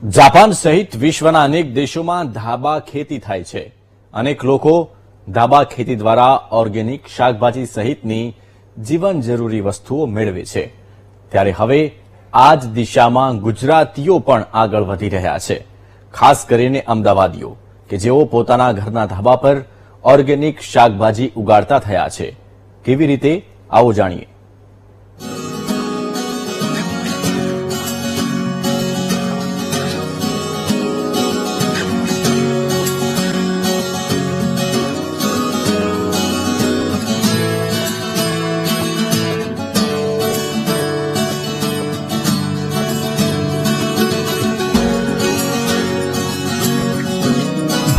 Japan સહિત વિશ્વના અનેક દેશોમાં ધાબા ખેતી થાય છે। અનેક લોકો ધાબા ખેતી દ્વારા ઓર્ગેનિક શાકભાજી સહિતની જીવન જરૂરી વસ્તુઓ મેળવે છે। ત્યારે હવે આ જ દિશામાં ગુજરાતીઓ પણ આગળ વધી રહ્યા છે, ખાસ કરીને અમદાવાદીઓ કે જેઓ પોતાના ઘરના ધાબા પર ઓર્ગેનિક શાકભાજી ઉગાડતા થયા છે। કેવી રીતે, આવો જાણીએ।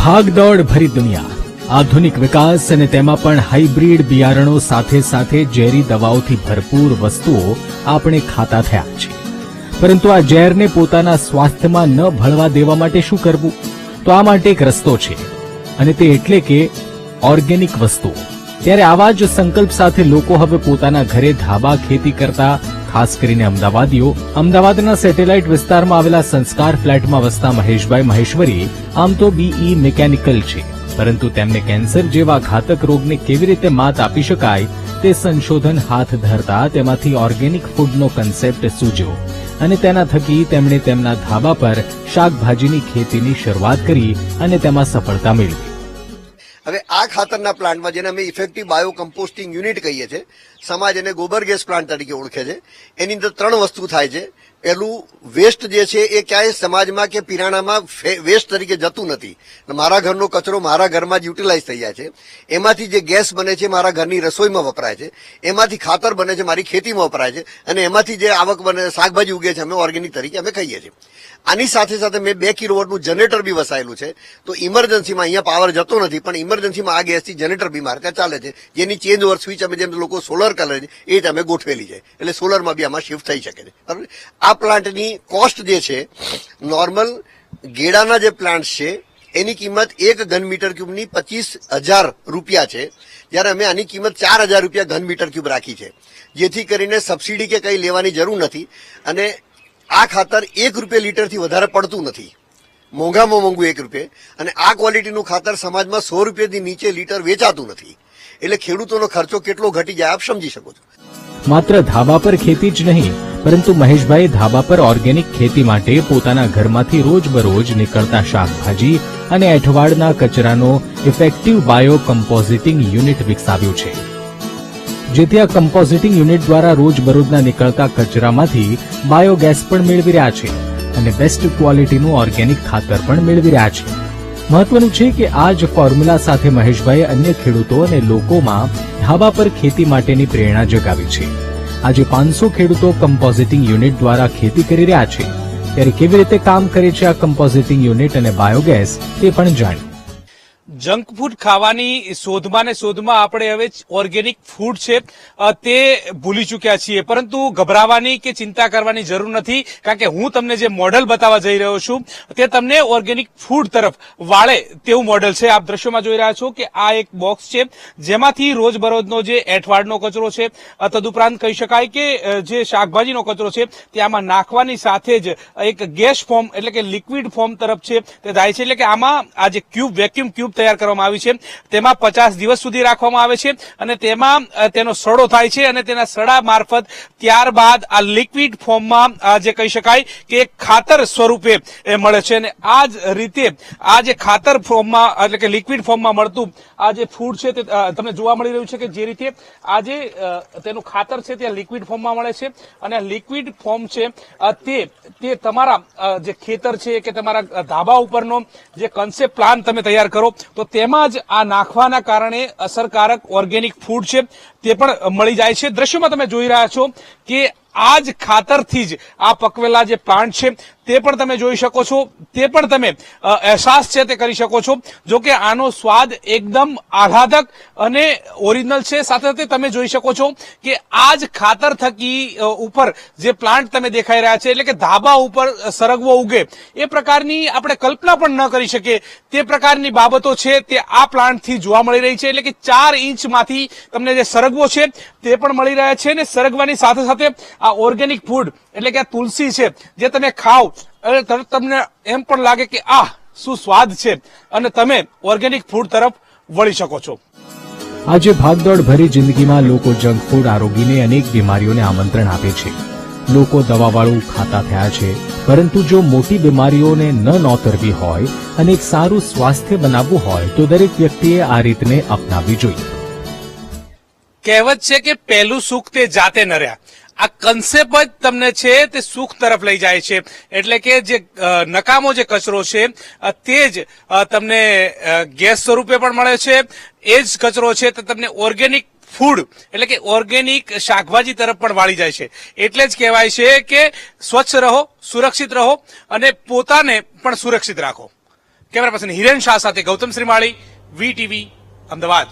ભાગદોડ ભરી દુનિયા, આધુનિક વિકાસ અને તેમાં પણ હાઇબ્રિડ બિયારણો સાથે સાથે ઝેરી દવાઓથી ભરપૂર વસ્તુઓ આપણે ખાતા થયા છે। પરંતુ આ ઝેરને પોતાના સ્વાસ્થ્યમાં ન ભળવા દેવા માટે શું કરવું? તો આ માટે એક રસ્તો છે, અને તે એટલે કે ઓર્ગેનિક વસ્તુઓ। ત્યારે આવા જ સંકલ્પ સાથે લોકો હવે પોતાના ઘરે ધાબા ખેતી કરતા, ખાસ કરીને અમદાવાદીઓ, અમદાવાદના સેટેલાઇટ વિસ્તારમાં આવેલા સંસ્કાર ફ્લેટમાં વસતા મહેશભાઈ મહેશ્વરી આમ તો બીઈ મિકેનિકલ છે, પરંતુ તેમને કેન્સર જેવા ઘાતક રોગને કેવી રીતે માત આપી શકાય તે સંશોધન હાથ ધરતા તેમાંથી ઓર્ગેનિક ફૂડનો કન્સેપ્ટ સૂજ્યો, અને તેના થકી તેમણે તેમના ધાબા પર શાકભાજીની ખેતીની શરૂઆત કરી અને તેમાં સફળતા મેળવી। હવે આ ખાતરના પ્લાન્ટમાં, જેને અમે ઇફેક્ટિવ બાયો કમ્પોસ્ટિંગ યુનિટ કહીએ છીએ, સમાજ એને ગોબર ગેસ પ્લાન્ટ તરીકે ઓળખે છે। એની અંદર 3 વસ્તુ થાય છે। પહેલું, વેસ્ટ જે છે એ ક્યાંય સમાજમાં કે પિરાણામાં વેસ્ટ તરીકે જતું નથી। મારા ઘરનો કચરો મારા ઘરમાં જ યુટિલાઇઝ થઈ જાય છે। એમાંથી જે ગેસ બને છે મારા ઘરની રસોઈમાં વપરાય છે, એમાંથી ખાતર બને છે મારી ખેતીમાં વપરાય છે, અને એમાંથી જે આવક બને, શાકભાજી ઉગે છે, અમે ઓર્ગેનિક તરીકે અમે ખાઈએ છીએ। આની સાથે સાથે મેં 2 કિલોવોટનું જનરેટર બી વસાયેલું છે, તો ઇમરજન્સીમાં અહીંયા પાવર જતો નથી, પણ ઇમરજન્સીમાં આ ગેસથી જનરેટર બી મારે ત્યાં ચાલે છે, જેની ચેન્જ ઓવર સ્વિચ અમે જેમ લોકો સોલર કરે છે એ જ અમે ગોઠવેલી છે, એટલે સોલરમાં બી આમાં શિફ્ટ થઈ શકે છે। બરાબર। આ પ્લાન્ટની કોસ્ટ જે છે, નોર્મલ ગેડાના જે પ્લાન્ટ છે એની કિંમત 1 ઘન મીટર ક્યુબની 25,000 રૂપિયા છે, જ્યારે અમે આની કિંમત 4,000 રૂપિયા ઘન મીટર ક્યુબ રાખી છે, જેથી કરીને સબસિડી કે કંઈ લેવાની જરૂર નથી, અને આ ખાતર 1 રૂપિયા લીટરથી વધારે પડતું નથી, મોંઘામાં મોંઘું 1 રૂપિયા, અને આ ક્વોલિટીનું ખાતર સમાજમાં 100 રૂપિયાથી નીચે લીટર વેચાતું નથી, એટલે ખેડૂતોનો ખર્ચો કેટલો ઘટી જાય આપ સમજી શકો છો। માત્ર ધાબા પર ખેતી જ નહીં, પરંતુ મહેશભાઈ ધાબા પર ઓર્ગેનિક ખેતી માટે પોતાના ઘરમાંથી રોજબરોજ નીકળતા શાકભાજી અને એઠવાડના કચરાનો ઇફેક્ટિવ બાયો કમ્પોઝિટિંગ યુનિટ વિકસાવ્યું છે, જેથી આ કમ્પોઝિટિંગ યુનિટ દ્વારા રોજબરોજના નીકળતા કચરામાંથી બાયોગેસ પણ મેળવી રહ્યા છે અને બેસ્ટ ક્વોલિટીનું ઓર્ગેનિક ખાતર પણ મેળવી રહ્યા છે। મહત્વનું છે કે આ જ ફોર્મ્યુલા સાથે મહેશભાઈએ અન્ય ખેડૂતો અને લોકોમાં ધાબા પર ખેતી માટેની પ્રેરણા જગાવી છે। આજે 500 ખેડૂતો કમ્પોઝિટિંગ યુનિટ દ્વારા ખેતી કરી રહ્યા છે। ત્યારે કેવી રીતે કામ કરે છે આ કમ્પોઝિટિંગ યુનિટ અને બાયોગેસ, તે પણ જાણીએ। જંક ફૂડ ખાવાની શોધમાં આપણે હવે ઓર્ગેનિક ફૂડ છે તે ભૂલી ચૂક્યા છીએ, પરંતુ ગભરાવાની કે ચિંતા કરવાની જરૂર નથી, કારણ કે હું તમને જે મોડલ બતાવવા જઈ રહ્યો છું તે તમને ઓર્ગેનિક ફૂડ તરફ વાળે તેવું મોડલ છે। આપ દ્રશ્યોમાં જોઈ રહ્યા છો કે આ એક બોક્સ છે, જેમાંથી રોજબરોજનો જે એઠવાડનો કચરો છે, તદુપરાંત કહી શકાય કે જે શાકભાજીનો કચરો છે તે આમાં નાખવાની સાથે જ એક ગેસ ફોર્મ એટલે કે લિક્વિડ ફોર્મ તરફ છે તે જાય છે, એટલે કે આમાં આ જે વેક્યુમ ક્યુબ તૈયાર કરવામાં આવી છે તેમાં 50 દિવસ સુધી રાખવામાં આવે છે, અને તેમાં તેનો સડો થાય છે, અને તેના સડા મારફત ત્યારબાદ આ લિક્વિડ ફોર્મમાં જે કહી શકાય કે ખાતર સ્વરૂપે મળે છે। અને આ જ રીતે આ જે ખાતર ફોર્મમાં એટલે કે લિક્વિડ ફોર્મમાં મળતું આ જે ફૂડ છે તે તમને જોવા મળી રહ્યું છે કે જે રીતે આ જે તેનું ખાતર છે તે લિક્વિડ ફોર્મમાં મળે છે, અને આ લિક્વિડ ફોર્મ છે તે તમારા જે ખેતર છે કે તમારા ધાબા ઉપરનો જે કન્સેપ્ટ પ્લાન તમે તૈયાર કરો તો તેમાં જ આ નાખવાના કારણે અસરકારક ઓર્ગેનિક ફૂડ છે તે પણ મળી જાય છે। દ્રશ્યોમાં તમે જોઈ રહ્યા છો કે આ જ ખાતરથી જ આ પકવેલા જે પ્લાન્ટ છે તે પણ તમે જોઈ શકો છો, તે પણ તમે અહેસાસ છે તે કરી શકો છો। જો કે આનો સ્વાદ એકદમ આહલાદક અને ઓરિજિનલ છે, સાથે સાથે તમે જોઈ શકો છો કે આ જ ખાતર થકી ઉપર જે પ્લાન્ટ તમે દેખાઈ રહ્યા છે, એટલે કે ધાબા ઉપર સરગવો ઉગે એ પ્રકારની આપણે કલ્પના પણ ન કરી શકીએ તે પ્રકારની બાબતો છે તે આ પ્લાન્ટથી જોવા મળી રહી છે। એટલે કે 4 ઇંચમાંથી તમને જે સરગવો છે તે પણ મળી રહ્યા છે, અને સરગવાની સાથે સાથે આ ઓર્ગેનિક ફૂડ એટલે કે આ તુલસી છે જે તમે ખાઓ એટલે તરત તમને એમ પણ લાગે કે શું સ્વાદ છે અને તમે ઓર્ગેનિક ફૂડ તરફ વળી શકો છો. આજે ભાગદોડ ભરી જિંદગીમાં લોકો જંક ફૂડ આરોગીને અનેક બીમારીઓને આમંત્રણ આપે છે. લોકો દવાવાળું ખાતા થયા છે, પરંતુ જો મોટી બીમારીઓને ન નોતરવી હોય અને એક સારું સ્વાસ્થ્ય બનાવવું હોય તો દરેક વ્યક્તિએ આ રીતને અપનાવવી જોઈએ. કહેવત છે કે પહેલું સુખ તે જાતે નર્યા. આ કન્સેપ્ટ જ તમને છે તે સુખ તરફ લઈ જાય છે. એટલે કે જે નકામો જે કચરો છે તે જ તમને ગેસ સ્વરૂપે પણ મળે છે. એ જ કચરો છે તે તમને ઓર્ગેનિક ફૂડ એટલે કે ઓર્ગેનિક શાકભાજી તરફ પણ વાળી જાય છે. એટલે જ કહેવાય છે કે સ્વચ્છ રહો, સુરક્ષિત રહો અને પોતાને પણ સુરક્ષિત રાખો. કેમેરા પર્સન હિરેન શાહ સાથે ગૌતમ શ્રીમાળી, VTV, અમદાવાદ.